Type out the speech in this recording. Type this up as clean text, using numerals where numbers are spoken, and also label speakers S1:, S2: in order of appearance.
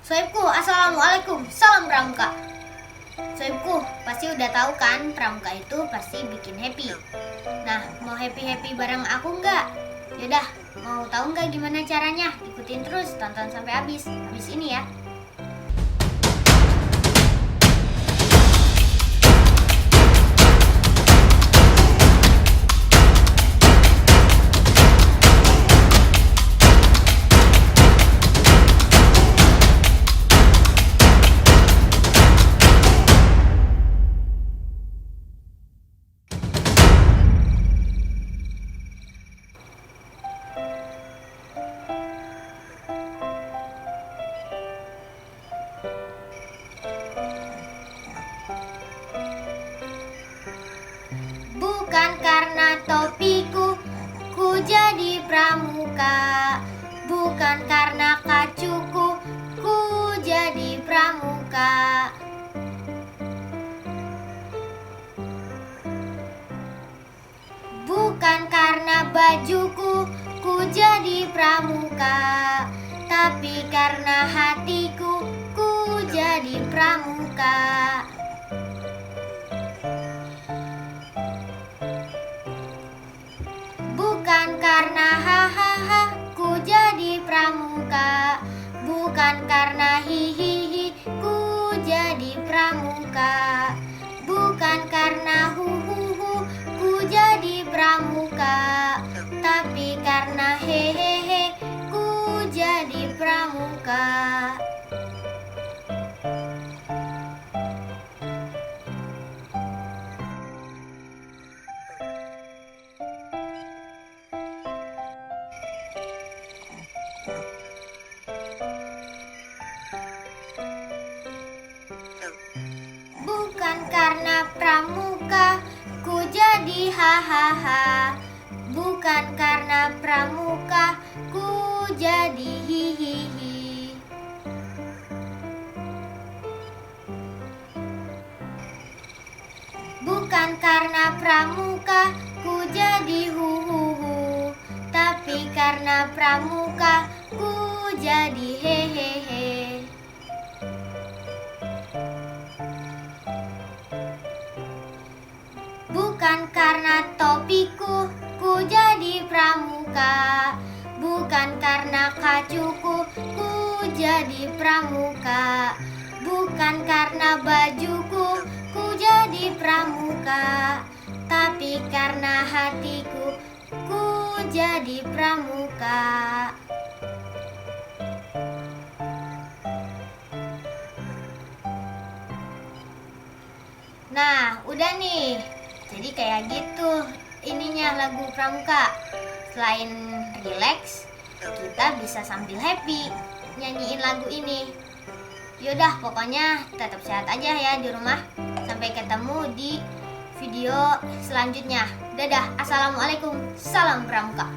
S1: Sohibku, assalamualaikum, salam pramuka. Sohibku, pasti udah tahu kan pramuka itu pasti bikin happy. Nah, mau happy-happy bareng aku nggak? Yaudah, mau tahu nggak gimana caranya? Ikutin terus, tonton sampai habis ini ya. Bukan karena topiku, ku jadi pramuka. Bukan karena kacuku, ku jadi pramuka. Bukan karena bajuku, ku jadi pramuka. Tapi karena hatiku, ku jadi pramuka. Bukan karena hahaha, ku jadi pramuka. Bukan karena hihihi, ku jadi pramuka. Bukan karena huhuhu, ku jadi pramuka. Tapi karena hehehe, ku jadi pramuka. Bukan karena pramuka, ku jadi hahaha. Bukan karena pramuka, ku jadi hihihi. Bukan karena pramuka, ku jadi huhuhu. Tapi karena pramuka, ku jadi hehehe. Bukan karena topiku, ku jadi pramuka. Bukan karena kacuku, ku jadi pramuka. Bukan karena bajuku, ku jadi pramuka. Tapi karena hatiku, ku jadi pramuka. Nah, udah nih. Jadi kayak gitu ininya lagu pramuka. Selain relax, kita bisa sambil happy nyanyiin lagu ini. Yaudah, pokoknya tetap sehat aja ya di rumah. Sampai ketemu di video selanjutnya. Dadah, assalamualaikum, salam pramuka.